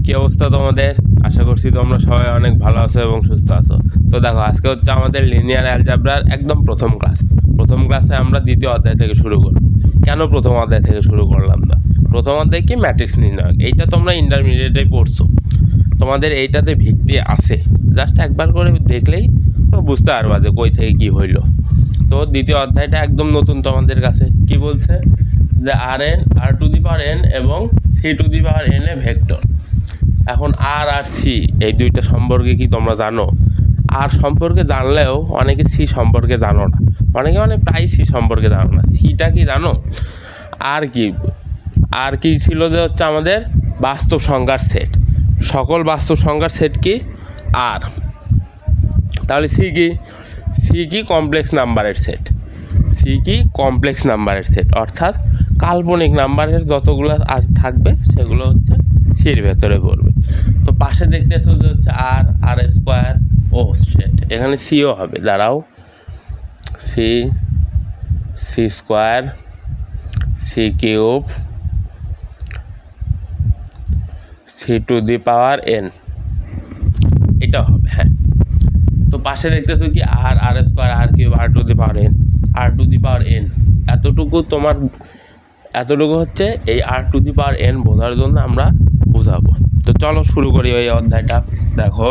কি অবস্থা তোমাদের? আশা করছি তোমরা সবাই অনেক ভালো আছো এবং সুস্থ আছো। তো দেখো, আজকে হচ্ছে আমাদের লিনিয়ার অ্যালজেব্রার একদম প্রথম ক্লাস। প্রথম ক্লাসে আমরা দ্বিতীয় অধ্যায় থেকে শুরু করব। কেন প্রথম অধ্যায় থেকে শুরু করলাম না? প্রথম অধ্যায় কি ম্যাট্রিক্স নির্ণয়, এইটা তোমরা ইন্টারমিডিয়েটে পড়ছো, তোমাদের এইটাতে ভিত্তি আছে। জাস্ট একবার করে দেখলেই তোমরা বুঝতে পারবা যে কই থেকে কি হইলো। তো দ্বিতীয় অধ্যায়টা একদম নতুন তোমাদের কাছে। কি বলছে? যে R to the power n এবং C to the power n এ ভেক্টর। এখন আর সি এই দুইটা সম্পর্কে কি তোমরা জানো? আর সম্পর্কে জানলেও অনেকে সি সম্পর্কে জানো না, অনেকে প্রায় সি সম্পর্কে জানো না। সিটা কি জানো? আর কি ছিল যে হচ্ছে আমাদের বাস্তব সংখ্যার সেট, সকল বাস্তব সংখ্যার সেট কি আর। তাহলে সি কি কমপ্লেক্স নাম্বারের সেট। সি কি কমপ্লেক্স নাম্বারের সেট, অর্থাৎ কাল্পনিক নাম্বারের যতগুলো আজ থাকবে সেগুলো হচ্ছে সির ভেতরে পড়বে। তো পাশে দেখতেছো যে হচ্ছে আর স্কোয়ার ও সেট, এখানে সিও হবে। দাঁড়াও, C square, C cube, C to the power N, এটা হবে। হ্যাঁ, তো পাশে দেখতেছো কি R square, R cube, R to the power N. এতটুকু হচ্ছে এই আর টু দি পাওয়ার এন বোঝার জন্য আমরা বুঝাবো। তো চলো শুরু করি ওই অধ্যায়টা। দেখো,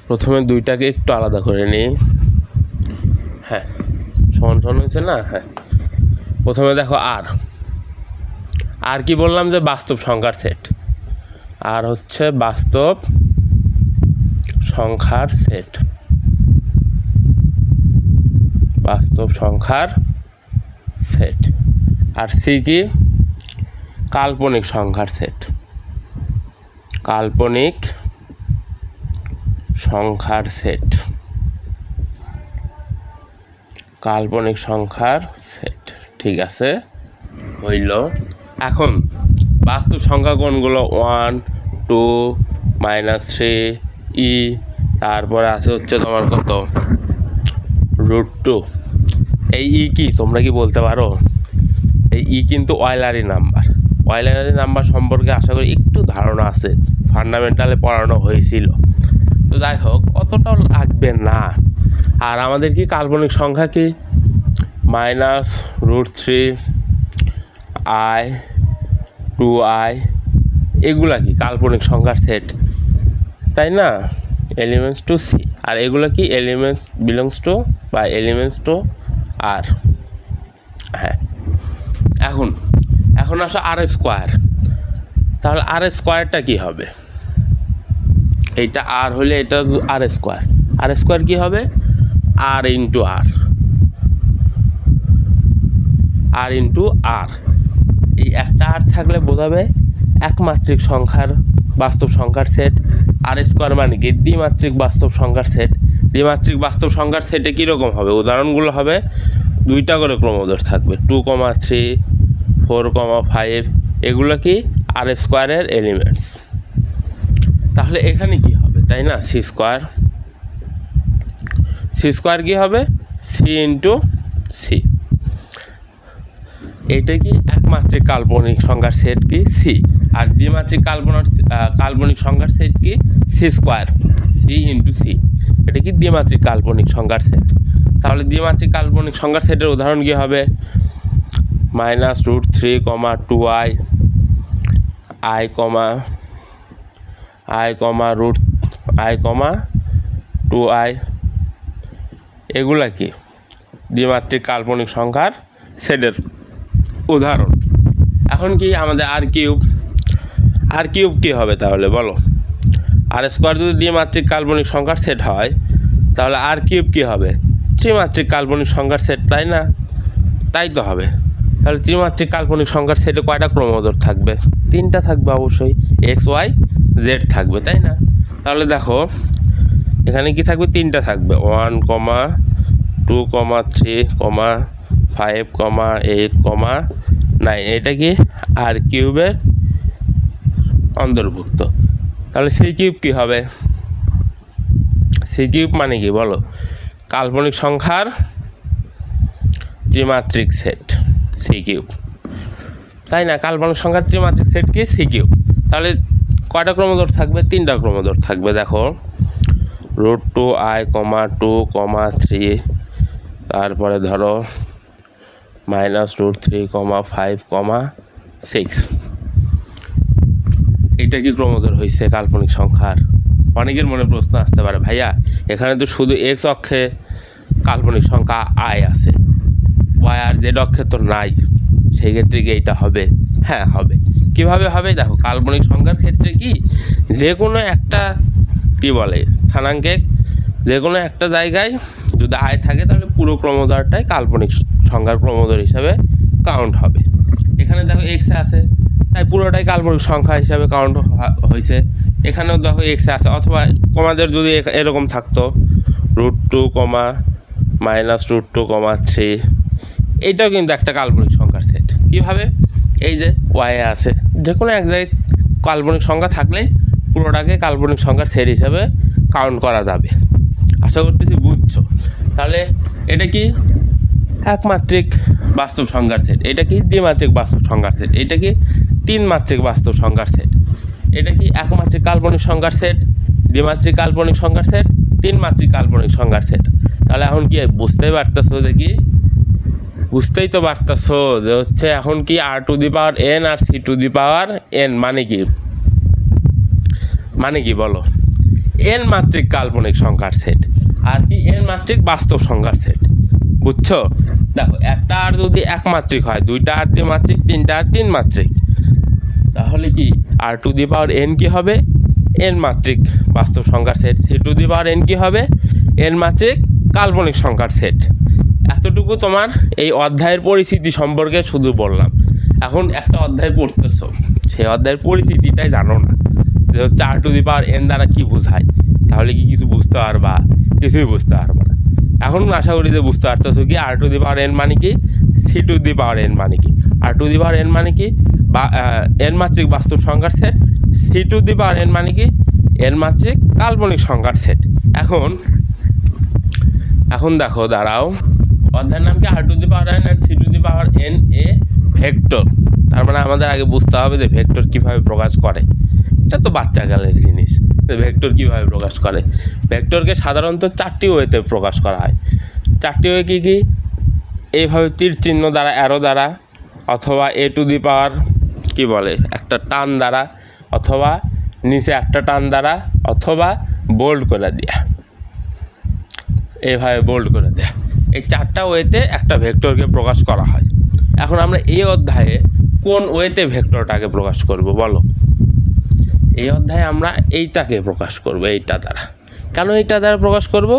প্রথমে দুইটাকে একটু আলাদা করে নিই। হ্যাঁ, সমান হয়েছে না? হ্যাঁ, প্রথমে দেখো আর কি বললাম? যে বাস্তব সংখ্যার সেট। আর হচ্ছে বাস্তব সংখ্যার সেট, বাস্তব সংখ্যার সেট। আর সি কি? কাল্পনিক সংখ্যার সেট, কাল্পনিক সংখ্যার সেট, কাল্পনিক সংখ্যার সেট। ঠিক আছে, হইল। এখন বাস্তব সংখ্যা কোনগুলো? 1, 2, -3, ই, তারপরে আছে হচ্ছে তোমার কত, √2। এই ই কি তোমরা কি বলতে পারো? এই ই কিন্তু অয়লারি নাম্বার। অয়লারি নাম্বার সম্পর্কে আশা করি একটু ধারণা আছে, ফান্ডামেন্টালে পড়ানো হয়েছিল। তো যাই হোক, অতটাও লাগবে না। আর আমাদের কি কাল্পনিক সংখ্যা কি? -√3, i, 2i, এগুলা কি কাল্পনিক সংখ্যার সেট, তাই না? Elements two C. আর এগুলো কি? এলিমেন্টস বিলংস টু বা এলিমেন্টস টু আর। হ্যাঁ, এখন আসো আর স্কোয়ার। তাহলে আর স্কোয়ারটা কি হবে? এইটা আর হলে এটা আর স্কোয়ার। আর স্কোয়ার কি হবে? আর ইন্টু আর। এই একটা আর থাকলে বোঝাবে একমাত্রিক সংখ্যার বাস্তব সংখ্যার সেট। আর স্কোয়ার মানে কি? দ্বিমাত্রিক বাস্তব সংখ্যার সেট। দ্বিমাত্রিক বাস্তব সংখ্যার সেটে কীরকম হবে? উদাহরণগুলো হবে দুইটা করে ক্রমোদর থাকবে, 2, 3, 4, 5। এগুলো কি? আর স্কোয়ারের এলিমেন্টস। তাহলে এখানে কি হবে, তাই না? সি স্কোয়ার কি হবে? C into C. এটা কি? একমাত্রিক কাল্পনিক সংখ্যার সেট কি? সি। আর দ্বিমাত্রিক কাল্পনিক সংখ্যার সেট কি? C square, C into C. এটা কি? দ্বিমাত্রিক কাল্পনিক সংখ্যার সেট। তাহলে দ্বিমাত্রিক কাল্পনিক সংখ্যার সেটের উদাহরণ কি হবে? -√3, 2i, i, 2i, এগুলা কি? দ্বিমাত্রিক কাল্পনিক সংখ্যার সেটের উদাহরণ। এখন কি আমাদের আর কিউব কি হবে তাহলে বলো? আর স্কোয়ার যদি দ্বিমাত্রিক কাল্পনিক সংখ্যার সেট হয়, তাহলে আর কিউব কি হবে? ত্রিমাত্রিক কাল্পনিক সংখ্যার সেট, তাই না? তাই তো হবে। তাহলে ত্রিমাত্রিক কাল্পনিক সংখ্যার সেটে কয়টা ক্রমোদর থাকবে? 3টা থাকবে অবশ্যই, এক্স, ওয়াই, জেড থাকবে, তাই না? তাহলে দেখো, এখানে কি থাকবে? 3টা থাকবে, 1, 2, 3, 5, 8, 9। এটা কি? আর কিউবের অন্তর্ভুক্ত। তাহলে সি কিউব কি হবে? সি কিউব মানে কি বলো? কাল্পনিক সংখ্যার ত্রিমাত্রিক সেট, সি কিউব। তাই না? কাল্পনিক সংখ্যার ত্রিমাত্রিক সেট কি সিকিউ। তাহলে কয়টা ক্রমজোর থাকবে? 3টা ক্রমজোর থাকবে। দেখো √2i, 2, 3, তারপরে ধরো -√3, 5, 6। এটা কি ক্রমজোর হয়েছে কাল্পনিক সংখ্যার? অনেকের মনে প্রশ্ন আসতে পারে, ভাইয়া এখানে তো শুধু এক্স অক্ষে কাল্পনিক সংখ্যা আই আছে, ওয়াই আর জেড অক্ষে তো নাই, সেই ক্ষেত্রে কি এইটা হবে? হ্যাঁ হবে। কিভাবে হবে? দেখো কাল্পনিক সংখ্যার ক্ষেত্রে কি যে কোনো একটা কি বলে স্থানাঙ্কে যে কোনো একটা জায়গায় যদি আয় থাকে তাহলে পুরো ক্রমজোরটাই কাল্পনিক সংখ্যার ক্রমজোর হিসাবে কাউন্ট হবে। এখানে দেখো এক্সে আছে তাই পুরোটাই কাল্পনিক সংখ্যা হিসাবে কাউন্ট হয়েছে। এখানেও দেখো এক্সে আছে, অথবা তোমাদের যদি এরকম থাকতো √2, -√2, 3, এইটাও কিন্তু একটা কাল্পনিক সংখ্যার সেট। কীভাবে? এই যে ওয়াই আছে, যে কোনো এক জায়গায় কাল্পনিক সংখ্যা থাকলেই পুরোটাকে কাল্পনিক সংখ্যার সেট হিসাবে কাউন্ট করা যাবে। আশা করতেছি বুঝছো। তাহলে এটা কি একমাত্রিক বাস্তব সংখ্যার সেট, এটা কি দ্বিমাত্রিক বাস্তব সংখ্যার সেট, এটা কি 3মাত্রিক বাস্তব সংখ্যার সেট, এটা কি একমাত্রিক কাল্পনিক সংখ্যার সেট, দ্বিমাত্রিক কাল্পনিক সংখ্যার সেট, 3মাত্রিক কাল্পনিক সংখ্যার সেট। তাহলে এখন কি বুঝতেই পারতেছো দেখি? বুঝতেই তো পারতেছো যে হচ্ছে এখন কি r⁴n আর c⁴n মানে কি বলো? n মাত্রিক কাল্পনিক সংখ্যার সেট আর কি n মাত্রিক বাস্তব সংখ্যার সেট। বুঝছো? দেখো একটা আর যদি একমাত্রিক হয়, 2টা আর দ্বিমাত্রিক, 3টা আর 3মাত্রিক, তাহলে কি r⁴n কি হবে? n মাত্রিক বাস্তব সংখ্যার সেট। c⁴n কি হবে? n মাত্রিক কাল্পনিক সংখ্যার সেট। এতটুকু তোমার এই অধ্যায়ের পরিস্থিতি সম্পর্কে শুধু বললাম। এখন একটা অধ্যায় পড়তেছো, সেই অধ্যায়ের পরিস্থিতিটাই জানো না যে হচ্ছে r⁴n দ্বারা কি বোঝায়, তাহলে কি কিছু বুঝতে পারবা? কিছুই বুঝতে পারবা না। এখন আশা করি যে বুঝতে পারতেছো কি r⁴n মানে কি, c⁴n মানে কি। r⁴n মানে কি বা n মাত্রিক বাস্তব সংখ্যার সেট, c⁴n মানে কি n মাত্রিক কাল্পনিক সংখ্যার সেট। এখন দেখো দাঁড়াও, অধ্যায়ের নাম কি r⁴n আর c⁴n এ ভেক্টর। তার মানে আমাদের আগে বুঝতে হবে যে ভেক্টর কিভাবে প্রকাশ করে। এটা তো বাচ্চাকালের জিনিস, ভেক্টর কিভাবে প্রকাশ করে। ভেক্টরকে সাধারণত 4টি ওয়েতে প্রকাশ করা হয়। 4টি ওয়ে কী কী? এইভাবে তীর চিহ্ন দ্বারা, অ্যারো দ্বারা, অথবা কি বলে একটা টান দ্বারা, অথবা নিচে একটা টান দ্বারা, অথবা বোল্ড করে দেয়া, এইভাবে বোল্ড করে দেয়া। এই 4টা ওয়েতে একটা ভেক্টরকে প্রকাশ করা হয়। এখন আমরা এই অধ্যায়ে কোন ওয়েতে ভেক্টরটাকে প্রকাশ করব বলো? এই অধ্যায়ে আমরা এইটাকে প্রকাশ করব, এইটা দ্বারা। কেন এইটা দ্বারা প্রকাশ করব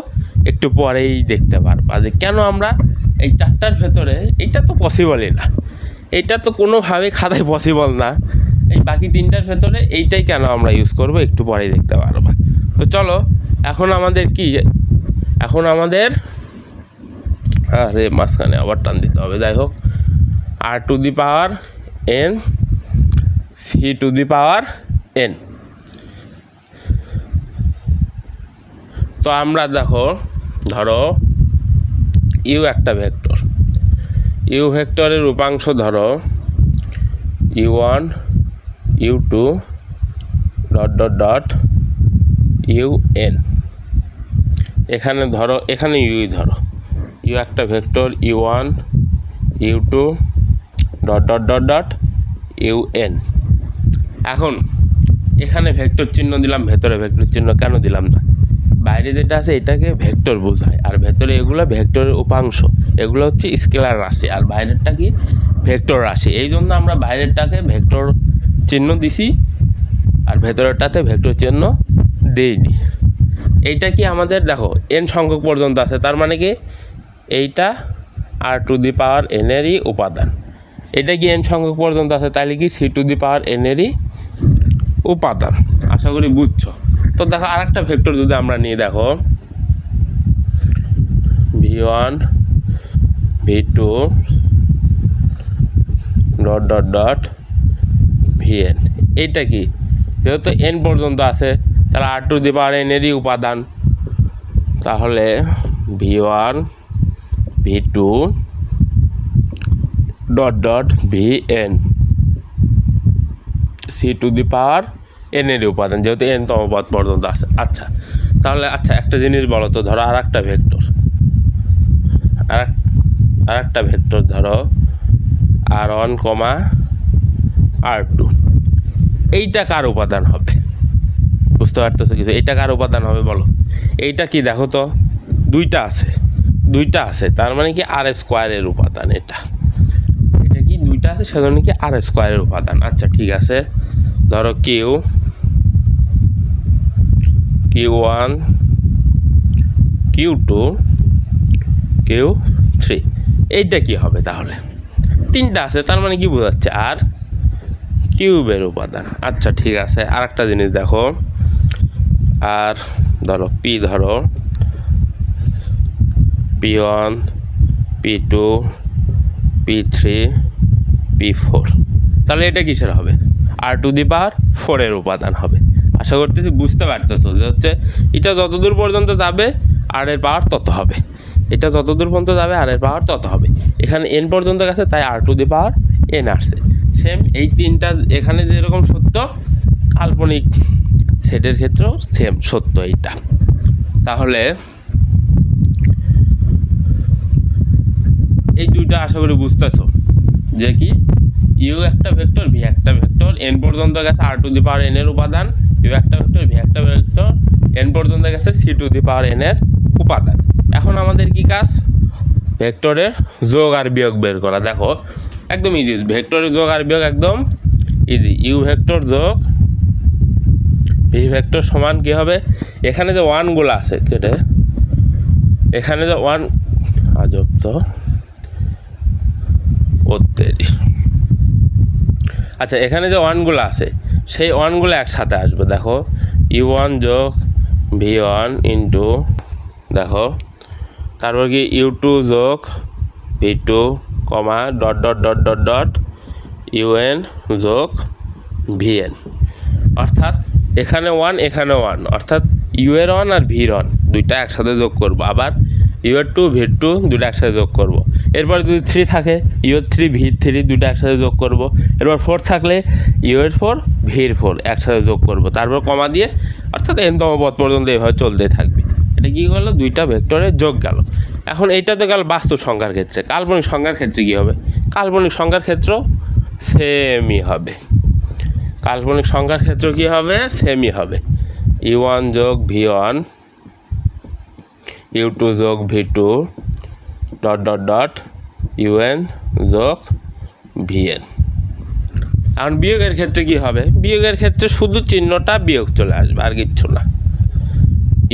একটু পরেই দেখতে পারবা যে কেন আমরা এই 4টার ভেতরে, এইটা তো পসিবলই না, এইটা তো কোনোভাবেই খাতায় পসিবল না, এই বাকি 3টার ভেতরে এইটাই কেন আমরা ইউজ করব একটু পরেই দেখতে পারবা। তো চলো এখন আমাদের কি, এখন আমাদের মাঝখানে আবার টান দিতে হবে। যাই হোক, r⁴n c⁴n। তো আমরা দেখো ধরো ইউ একটা ভেক্টর, ইউ ভেক্টরের রূপাংশ ধরো u1 u2 ... un। এখানে ধরো, এখানে ইউই ধরো, ইউ একটা ভেক্টর u1 u2 ... un। এখন এখানে ভেক্টর চিহ্ন দিলাম, ভেতরে ভেক্টর চিহ্ন কেন দিলাম না? বাইরে যেটা আছে এটাকে ভেক্টর বোঝায়, আর ভেতরে এগুলো ভেক্টরের উপাংশ, এগুলো হচ্ছে স্কেলার রাশি, আর বাইরেরটা কি ভেক্টর রাশি। এই জন্য আমরা বাইরেরটাকে ভেক্টর চিহ্ন দিছি আর ভেতরেরটাতে ভেক্টর চিহ্ন দেইনি। এইটা কি আমাদের দেখো n সংখ্যক পর্যন্ত আছে, তার মানে কি এইটা r⁴n এরই উপাদান। এটা কি n সংখ্যক পর্যন্ত আছে, তাহলে কি c⁴n এরই উপাদান। আশা করি বুঝছো। তো দেখো আরেকটা ভেক্টর যদি আমরা নিয়ে দেখো v1 v2 ... vn। এইটা কি, যেহেতু n পর্যন্ত আছে তাহলে r⁴n এরই উপাদান, তাহলে v1 v2 ... vn। C to the power n এর উপাদান, যেহেতু এন তম পদ পর্যন্ত আছে। আচ্ছা তাহলে আচ্ছা একটা জিনিস বলো তো, ধরো আর একটা ভেক্টর ধরো R1, R2, এইটা কার উপাদান হবে? বুঝতে পারতেছো কিছু? এইটা কার উপাদান হবে বলো? এইটা কি দেখো তো, দুইটা আছে, তার মানে কি আর স্কোয়ারের উপাদান। এটা কি দুইটা আছে, সেজন্য কি আর স্কোয়ারের উপাদান। আচ্ছা ঠিক আছে, ধরো Q1, Q2, Q3, এইটা কি হবে তাহলে? তিনটা আছে, তার মানে কি বোঝাচ্ছে? আর কিউবের উপাদান। আচ্ছা ঠিক আছে, আর একটা জিনিস দেখো, আর ধরো P1, P2, P3, P4, তাহলে এটা কিসের হবে? আর টু দি পাওয়ার 4 এর উপাদান হবে। আশা করতেছি বুঝতে পারতেছো যে হচ্ছে এটা যতদূর পর্যন্ত যাবে আর এর পাওয়ার তত হবে, এটা যতদূর পর্যন্ত যাবে আর এর পাওয়ার তত হবে। এখানে এন পর্যন্ত গেছে, তাই আর টু দি পাওয়ার এন আসছে। সেম এই তিনটা এখানে যেরকম সত্য, কাল্পনিক সেটের ক্ষেত্রেও সেম সত্য এইটা। তাহলে এই দুইটা আশা করি বুঝতেছো যে কি ইউ একটা ভেক্টর, ভি একটা ভেক্টর, এন পর্যন্ত গেছে আর টু দি পাওয়ার এন এর উপাদান, ইউ একটা ভেক্টর, ভি একটা ভেক্টর, এন পর্যন্ত গেছে C to the power n এর উপাদান। এখন আমাদের কি কাজ? ভেক্টরের যোগ আর বিয়োগ বের করা। দেখো একদম ইজি, ভেক্টরের যোগ আর বিয়োগ একদম ইজি। ইউ ভেক্টর যোগ ভি ভেক্টর সমান কি হবে? এখানে যে ওয়ানগুলো আছে কেটে, এখানে যে ওয়ান, আজব তো ওত্তেরি। আচ্ছা এখানে যে ওয়ানগুলো আছে সেই ওয়ানগুলো একসাথে আসবে। দেখো U1 যোগ V1 ইন্টু, দেখো তারপর কি U2 যোগ V2, dot dot dot dot dot UN যোগ VN, অর্থাৎ এখানে 1 এখানে 1, অর্থাৎ ইউ এর 1 আর ভির 1 দুইটা একসাথে যোগ করব, আবার ইউ এর 2 ভির 2 দুইটা একসাথে যোগ করব। এরপর যদি 3 থাকে ইউ এর 3 ভির 3 দুইটা একসাথে যোগ করব। এরপর 4 থাকলে ইউ এর 4 ভির 4 একসাথে যোগ করব, তারপর কমা দিয়ে, অর্থাৎ এনতম পদ পর্যন্ত এভাবে চলতে থাকবে। এটা কি হলো? দুইটা ভেক্টরের যোগ গেল। এখন এইটা তো গেল বাস্তব সংখ্যার ক্ষেত্রে। কাল্পনিক সংখ্যার ক্ষেত্রে কী হবে? কাল্পনিক সংখ্যার ক্ষেত্রেও সেমই হবে। কাল্পনিক সংখ্যার ক্ষেত্রে কী হবে? সেমই হবে। U1 যোগ V1, U2 যোগ V2, dot dot dot UN যোগ VN। এখন বিয়োগের ক্ষেত্রে কী হবে? বিয়োগের ক্ষেত্রে শুধু চিহ্নটা বিয়োগ চলে আসবে, আর কিচ্ছু না।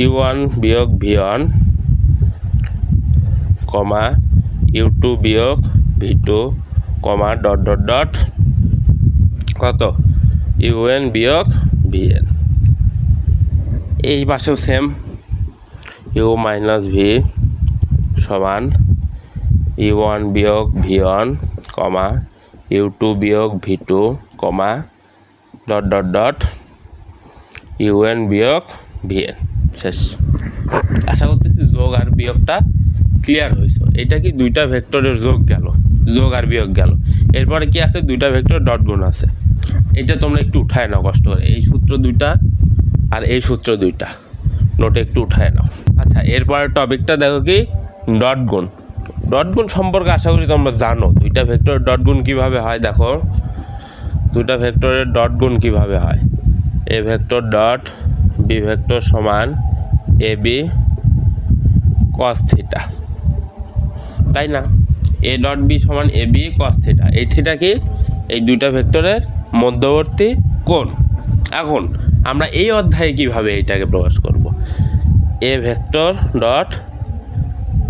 U1 বিয়োগ V1, U2 বিয়োগ V2, ডট ডট ডট কত? UN বিয়োগ VN। এই পাশেও সেম, U মাইনাস V সমান U1 বিয়োগ V1, U2 বিয়োগ V2, dot dot dot UN বিয়োগ VN। শেষ। আশা করতেছি যোগ আর বিয়োগটা ক্লিয়ার হয়েছে। এটা কি দুইটা ভেক্টরের যোগ গেল, যোগ আর বিয়োগ গেল। এরপরে কি আছে? দুইটা ভেক্টর ডট গুণ আছে। এটা তোমরা একটু উঠায় নাও কষ্ট করে, এই সূত্র দুইটা আর এই সূত্র দুইটা নোটে একটু উঠায় নাও। আচ্ছা এরপরের টপিকটা দেখো কি ডট গুণ। ডট গুণ সম্পর্কে আশা করি তোমরা জানো। দুইটা ভেক্টরের ডট গুণ কীভাবে হয় দেখো, দুইটা ভেক্টরের ডট গুণ কীভাবে হয়। A vector dot B vector সমান এ বি কস থিটা, তাই না? এ ডট বি সমান এ বি কস থিটা। এই থিটা কি? এই দুইটা ভেক্টরের মধ্যবর্তী কোণ। এখন আমরা এই অধ্যায়ে কিভাবে এইটাকে প্রকাশ করব? A vector dot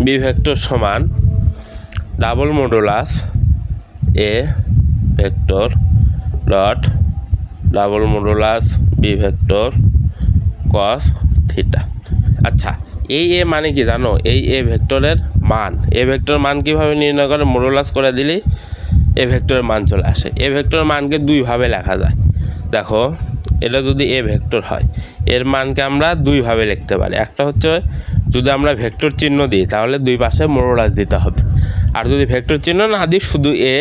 B vector সমান double modulus A vector dot double modulus B vector cos theta. আচ্ছা এই এ মানে কি জানো? এই এ ভেক্টরের মান। এ ভেক্টর মান কীভাবে নির্ণয় করে? মডুলাস করে দিলেই এ ভেক্টরের মান চলে আসে। এ ভেক্টরের মানকে দুইভাবে লেখা যায়। দেখো এটা যদি এ ভেক্টর হয়, এর মানকে আমরা দুইভাবে লিখতে পারি। একটা হচ্ছে যদি আমরা ভেক্টর চিহ্ন দিই তাহলে দুই পাশে মডুলাস দিতে হবে, আর যদি ভেক্টর চিহ্ন না দিই শুধু এ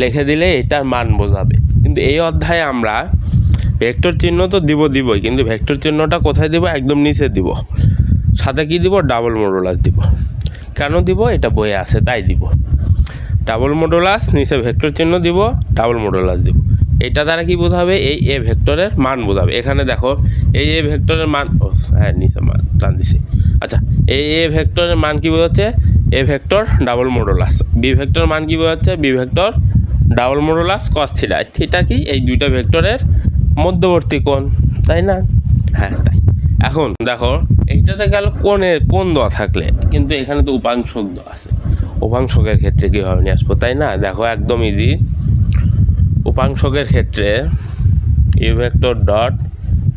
লিখে দিলে এটার মান বোঝাবে। কিন্তু কিন্তু এই অধ্যায়ে আমরা ভেক্টর চিহ্ন তো দিবই, কিন্তু ভেক্টর চিহ্নটা কোথায় দিব? একদম নিচে দিব। সাথে কি দিব? ডাবল মডুলাস দিব। কেন দিব? এটা বইয়ে আছে তাই দিব। ডাবল মডুলাস, নিচে ভেক্টর চিহ্ন দিব, ডাবল মডুলাস দিব। এটা দ্বারা কি বোঝাবে? এই এ ভেক্টরের মান বোঝাবে। এখানে দেখো এই এ ভেক্টরের মান, হ্যাঁ নিচে মান টান দিছি। আচ্ছা, এই এ ভেক্টরের মান কি বোঝাচ্ছে? A vector double modulus. B vector মান কি বোঝাচ্ছে? B vector double modulus cos theta. Theta কি? এই দুইটা ভেক্টরের মধ্যবর্তী কোণ, তাই না? হ্যাঁ তাই। এখন দেখো এইটাতে গেল কোণ দেওয়া থাকলে, কিন্তু এখানে তো উপাংশক দেওয়া আছে। উপাংশকের ক্ষেত্রে কীভাবে নিয়ে আসবো, তাই না? দেখো একদম ইজি। উপাংশকের ক্ষেত্রে u vector dot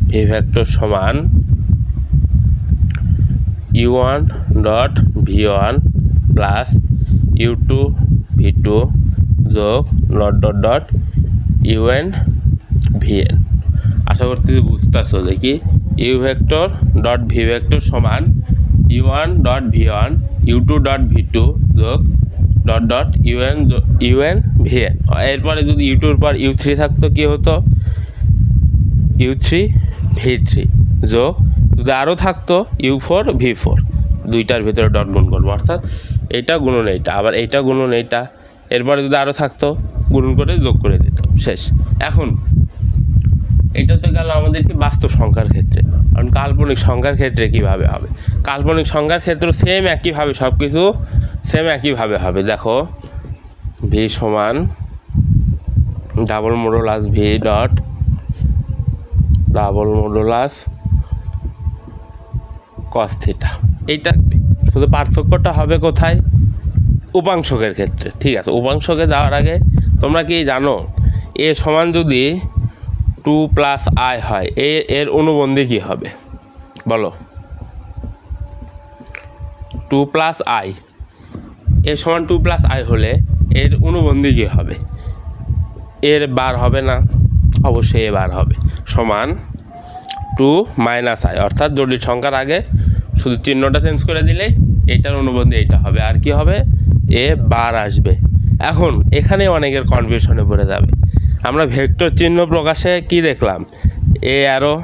v vector সমান u one dot v one plus u two v two যোগ dot dot dot u n v n. আশা করতে বুঝতেছো যে কি u vector dot v vector সমান u one dot v one u two dot v two যোগ dot dot u n v n. এরপরে যদি ইউ টুর পর ইউ থ্রি থাকতো কি হতো? ইউ থ্রি ভি থ্রি যোগ যদি আরও থাকতো ইউ ফোর ভি ফোর। দুইটার ভিতরে ডট গুণ করবো, অর্থাৎ এইটা গুণন এইটা, আবার এইটা গুণন এইটা। এরপরে যদি আরও থাকতো গুণন করে যোগ করে দিত, শেষ। এখন এটা তো গেল আমাদের কি বাস্তব সংখ্যার ক্ষেত্রে। কারণ কাল্পনিক সংখ্যার ক্ষেত্রে কীভাবে হবে? কাল্পনিক সংখ্যার ক্ষেত্রে সেম একইভাবে সব কিছু সেম একইভাবে হবে। দেখো ভি সমান double modulus V dot double modulus cos theta. এইটা শুধু পার্থক্যটা হবে কোথায়? উপাংশকের ক্ষেত্রে। ঠিক আছে, উপাংশকে যাওয়ার আগে তোমরা কি জানো এ সমান যদি 2 প্লাস আই হয়, এর অনুবন্ধী কী হবে বলো? 2 প্লাস আই, এ সমান 2 প্লাস আই হলে এর অনুবন্ধী কী হবে? এর বার হবে না? অবশ্যই এ বার হবে। সমান 2 মাইনাস আই, অর্থাৎ জটিল সংখ্যার আগে শুধু চিহ্নটা চেঞ্জ করে দিলেই এইটার অনুবন্ধী এইটা হবে। আর কি হবে? এ বার আসবে। এখন এখানে অনেকের কনফিউশনে পড়ে যাবে। আমরা ভেক্টর চিহ্ন প্রকাশে কি দেখলাম? এ অ্যারো,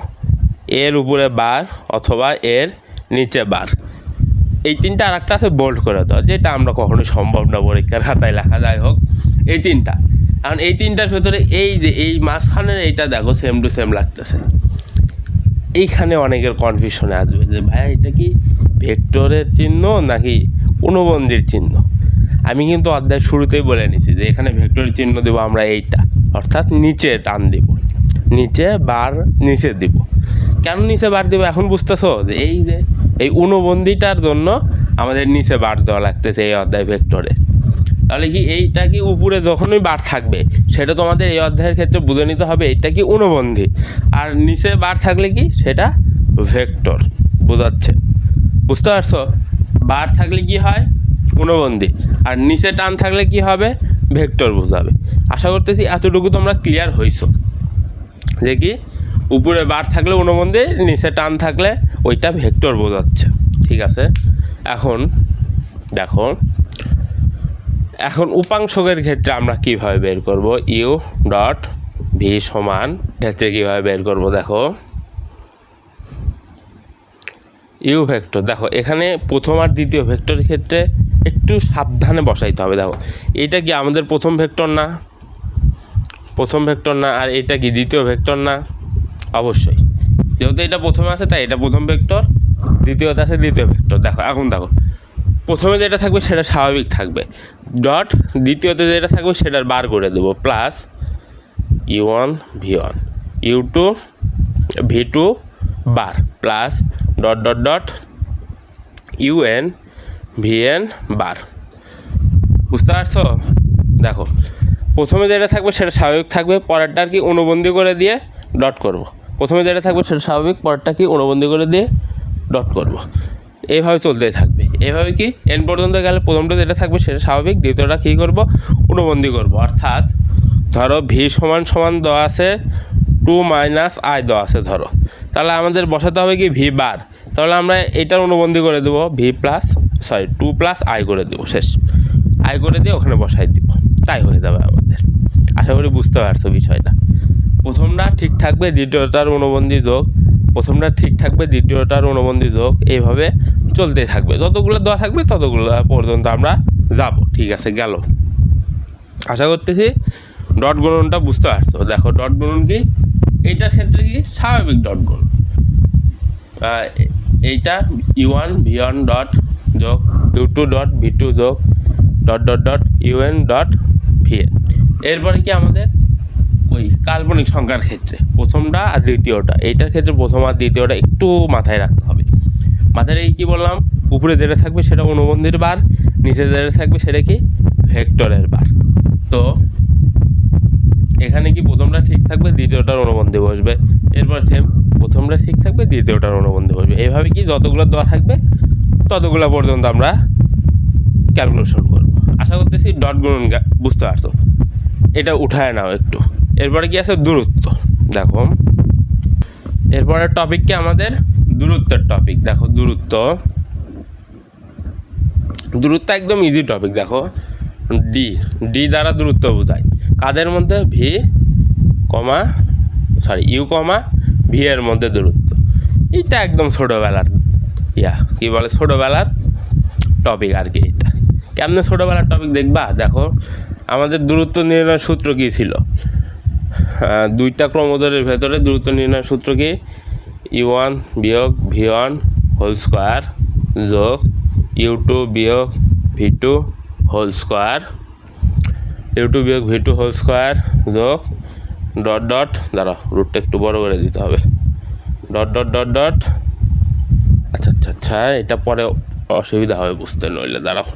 এর উপরে বার অথবা এর নিচে বার। এই তিনটা, আর একটা আছে বোল্ড করে দেওয়া, যেটা আমরা কখনোই সম্ভব না পরীক্ষার খাতায় লেখা। যাই হোক, এই তিনটা। কারণ এই তিনটার ভেতরে এই যে এই মাঝখানের এইটা দেখো সেম টু সেম লাগতেছে। এইখানে অনেকের কনফিউশনে আসবে যে ভাই এটা কি ভেক্টরের চিহ্ন নাকি অনুবন্ধীর চিহ্ন? আমি কিন্তু অধ্যায় শুরুতেই বলে নিছি যে এখানে ভেক্টরের চিহ্ন দেবো আমরা এইটা, অর্থাৎ নিচে টান দিব, নিচে বার নিচে দিব। কেন নিচে বার দিব এখন বুঝতেছো? যে এই অনুবন্ধীটার জন্য আমাদের নিচে বার দেওয়া লাগতেছে এই অধ্যায় ভেক্টরে। তাহলে কি এইটা কি উপরে যখনই বার থাকবে সেটা তোমাদের এই অধ্যায়ের ক্ষেত্রে বুঝে নিতে হবে এইটা কি অনুবন্ধী, আর নিচে বার থাকলে কি সেটা ভেক্টর। বোঝাচ্ছে? বুঝতে পারছো? বার থাকলে কি হয়? অনুবন্ধী, আর নিচে টান থাকলে কি হবে? ভেক্টর বোঝাবে। আশা করতেছি এতটুকু তোমরা ক্লিয়ার হইছো যে কি উপরে বার থাকলে অনুবন্ধী, নিচে টান থাকলে ওইটা ভেক্টর বোঝাচ্ছে। ঠিক আছে, এখন দেখো এখন উপাংশকের ক্ষেত্রে আমরা কিভাবে বের করব? ইউ ডট ভি সমান ক্ষেত্রে কীভাবে বের করব? দেখো ইউ ভেক্টর, দেখো এখানে প্রথম আর দ্বিতীয় ভেক্টরের ক্ষেত্রে একটু সাবধানে বসাইতে হবে। দেখো এটা কি আমাদের প্রথম ভেক্টর না? প্রথম ভেক্টর না। আর এটা কি দ্বিতীয় ভেক্টর না? অবশ্যই, যেহেতু এটা প্রথমে আছে তাই এটা প্রথম ভেক্টর, দ্বিতীয়তে আছে দ্বিতীয় ভেক্টর। দেখো এখন দেখো প্রথমে যেটা থাকবে সেটা স্বাভাবিক থাকবে, ডট দ্বিতীয়তে যেটা থাকবে সেটার বার করে দেবো, plus u one v one u two v two বার plus dot dot dot u n v n বার। বুঝতে পারছো? দেখো প্রথমে যেটা থাকবে সেটা স্বাভাবিক থাকবে, পরেরটার কি অনুবন্ধী করে দিয়ে ডট করব। প্রথমে যেটা থাকবে সেটা স্বাভাবিক, পরেরটা কি অনুবন্ধী করে দিয়ে ডট করব। এইভাবে চলতেই থাকবে। এইভাবে কি এন পর্যন্ত গেলে প্রথমটা যেটা থাকবে সেটা স্বাভাবিক, দ্বিতীয়টা কী করব? অনুবন্ধী করব। অর্থাৎ ধরো ভি সমান সমান দেওয়া আছে 2 মাইনাস আই দেওয়া আছে ধরো, তাহলে আমাদের বসাতে হবে কি ভি বার। তাহলে আমরা এটার অনুবন্ধী করে দেবো 2 প্লাস আই করে দেবো, শেষ। আই করে দিয়ে ওখানে বসাই দিব, তাই হয়ে যাবে আমাদের। আশা করি বুঝতে পারছো বিষয়টা। প্রথমটা ঠিক থাকবে দ্বিতীয়টার অনুবন্ধী যোগ, প্রথমটা ঠিক থাকবে দ্বিতীয়টার অনুবন্ধী যোগ, এইভাবে চলতে থাকবে। যতগুলো দেওয়া থাকবে ততগুলো পর্যন্ত আমরা যাব। ঠিক আছে, গেল। আশা করতেছি ডট গুণনটা বুঝতে পারছো। দেখো ডট গুণন কি, এইটার ক্ষেত্রে কি স্বাভাবিক ডট গুণ, এইটা u1 v1 ডট যোগ u2 ডট v2 যোগ dot dot dot un dot vn। এরপরে কি আমাদের ওই কাল্পনিক সংখ্যার ক্ষেত্রে প্রথমটা আর দ্বিতীয়টা, এইটার ক্ষেত্রে প্রথম আর দ্বিতীয়টা একটু মাথায় রাখতে হবে। মাথায় এই কী বললাম, উপরে যেটা থাকবে সেটা অনুবন্ধীর বার, নিচে যেটা থাকবে সেটা কি ভেক্টরের বার। তো এখানে কি প্রথমটা ঠিক থাকবে দ্বিতীয়টার অনুবন্ধী বসবে, এরপর সেম প্রথমটা ঠিক থাকবে দ্বিতীয়টার অনুবন্ধী বসবে। এইভাবে কি যতগুলো দেওয়া থাকবে ততগুলো পর্যন্ত আমরা ক্যালকুলেশন করব। আশা করতেছি ডট গুণন বুঝতে পারছো। এটা উঠায় নাও একটু। এরপরে কি আছে দূরত্ব। দেখো এরপরের টপিক কি আমাদের দূরত্বের টপিক। দেখো দূরত্ব একদম ইজি টপিক। দেখো ডি দ্বারা দূরত্ব বোঝায় কাদের মধ্যে, ইউ কমা ভি এর মধ্যে দূরত্ব। এটা একদম ছোটোবেলার কি বলে ছোটোবেলার টপিক আর কি। এটা কেমনে ছোটোবেলার টপিক দেখবা। দেখো আমাদের দূরত্ব নির্ণয়ের সূত্র কী ছিল, দুইটা ক্রমজোড়ের ভেতরে দূরত্ব নির্ণয়ের সূত্র কি, u1 বিয়োগ v1 হোল স্কোয়ার যোগ u2 বিয়োগ v2 হোল স্কোয়ার, u2 বিয়োগ v2 হোল স্কোয়ার যোগ ডট ডট, দাঁড়াও রুটটা একটু বড় করে দিতে হবে, ডট ডট ডট ডট। আচ্ছা এটা পরে অসুবিধা হবে বুঝতে, নইলে দাঁড়াও,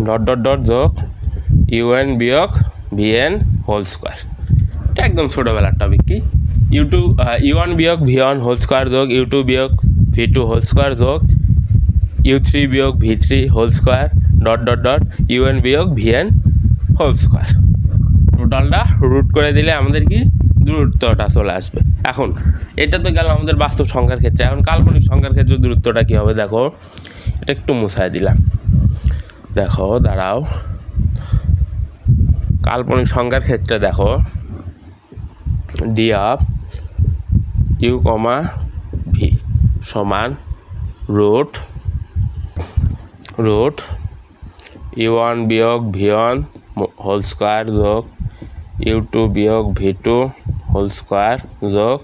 ডট ডট ডট যোগ un বিয়োগ vn হোল স্কোয়ার। এটা একদম ছোটোবেলার টপিক। কি u1 বিয়োগ v1 হোল স্কোয়ার যোগ u2 বিয়োগ v2 হোল স্কোয়ার যোগ u3 বিয়োগ v3 whole square dot dot dot un বিয়োগ vn হোল স্কোয়ার। টোটালটা রুট করে দিলে আমাদের কি দূরত্বটা চলে আসবে। এখন এটা তো গেল আমাদের বাস্তব সংখ্যার ক্ষেত্রে। এখন কাল্পনিক সংখ্যার ক্ষেত্রে দূরত্বটা কী হবে, দেখো এটা একটু মুছাই দিলাম। দেখো দাঁড়াও, কাল্পনিক সংখ্যার ক্ষেত্রে দেখো D of U comma V সমান রুট u1 বিয়োগ v1 হোল স্কোয়ার যোগ u2 বিয়োগ v2 হোল স্কোয়ার যোগ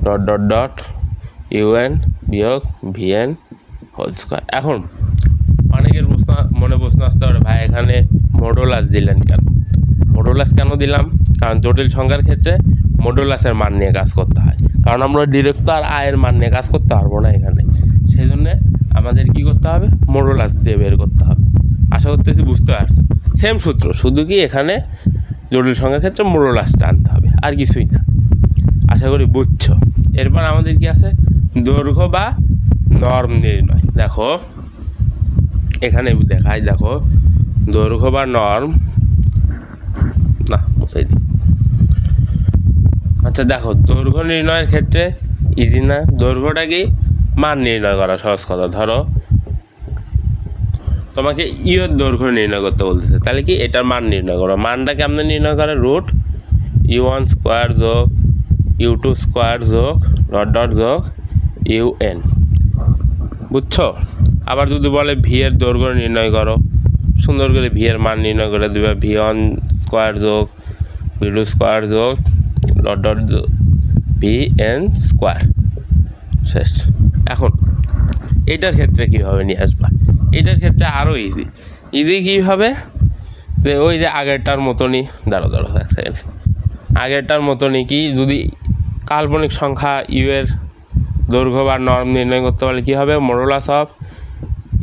ডট ডট ডট un বিয়োগ vn হোল স্কোয়ার। এখন অনেকের মনে প্রশ্ন আসতে পারে, ভাই এখানে মডুলাস দিলেন কেন? মডুলাস কেন দিলাম? কারণ জটিল সংখ্যার ক্ষেত্রে মডুলাসের মান নিয়ে কাজ করতে হয়, কারণ আমরা ডিরেক্ট আর আয়ের মান নিয়ে কাজ করতে পারবো না এখানে। সেই জন্যে আমাদের কী করতে হবে, মডুলাস দিয়ে বের করতে হবে। আশা করতেছি বুঝতে পারছো। সেম সূত্র, শুধু কি এখানে জটিল সংখ্যার ক্ষেত্রে মডুলাসটা আনতে হবে, আর কিছুই না। আশা করি বুঝছো। এরপর আমাদের কি আছে, দৈর্ঘ্য বা নর্ম নির্ণয়। দেখো এখানে দেখাই, দেখো দৈর্ঘ্য বা নর্ম, না মুছাই দিই। আচ্ছা দেখো দৈর্ঘ্য নির্ণয়ের ক্ষেত্রে ইজি না। দৈর্ঘ্যটা কি মান নির্ণয় করা সহজ কথা। ধরো তোমাকে ইউর দৈর্ঘ্য নির্ণয় করতে বলতেছে, তাহলে কি এটার মান নির্ণয় করো। মানটা কেমন নির্ণয় করে, রুট u1 স্কোয়ার যোগ u2 স্কোয়ার যোগ ডট ডট যোগ un। বুঝছো? আবার যদি বলে ভি এর দৈর্ঘ্য নির্ণয় করো, সুন্দর করে ভি এর মান নির্ণয় করে দেবে, v1 স্কোয়ার যোগ v2 স্কোয়ার যোগ ডট ডট vn স্কোয়ার, শেষ। এখন এটার ক্ষেত্রে কীভাবে নিয়ে আসবা, এটার ক্ষেত্রে আরও ইজি কীভাবে, যে ওই যে আগেরটার মতনই, দাঁড়ো এক সেকেন্ড, আগেরটার মতনই কি, যদি কাল্পনিক সংখ্যা ইউ এর দৈর্ঘ্য বা নর্ম নির্ণয় করতে পারলে কী হবে, মডুলাস অফ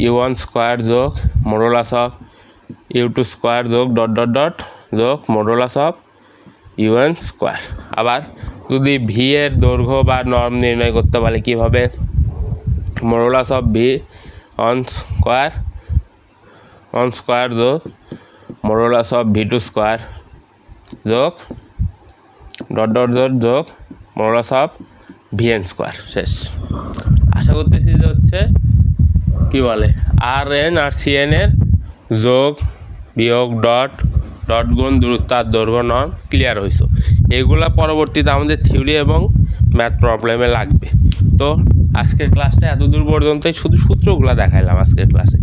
u1 স্কোয়ার যোগ মডুলাস অফ u2 স্কোয়ার যোগ ডট ডট ডট যোগ মডুলাস অফ un স্কোয়ার। আবার যদি ভি এর দৈর্ঘ্য বা নর্ম নির্ণয় করতে পারলে কীভাবে, মডুলাস অফ v1 স্কোয়ার যোগ মডুলাস অফ v2 স্কোয়ার যোগ ডট ডট ডট যোগ মডুলাস অফ vn স্কোয়ার, শেষ। আশা করতেছি যে হচ্ছে কী বলে আর এন আর সি এন এর যোগ বিয়োগ ডট ডট গুণ দূরত্ব আর দৈর্ঘ্য নর্ম ক্লিয়ার হয়েছে। এগুলা পরবর্তীতে আমাদের থিওরি এবং ম্যাথ প্রবলেমে লাগবে। তো আজকের ক্লাসটা এতদূর পর্যন্তই, শুধু সূত্রগুলো দেখাইলাম আজকের ক্লাসে।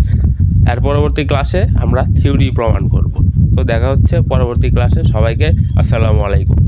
আর পরবর্তী ক্লাসে আমরা থিওরি প্রমাণ করব। তো দেখা হচ্ছে পরবর্তী ক্লাসে। সবাইকে আসসালামু আলাইকুম।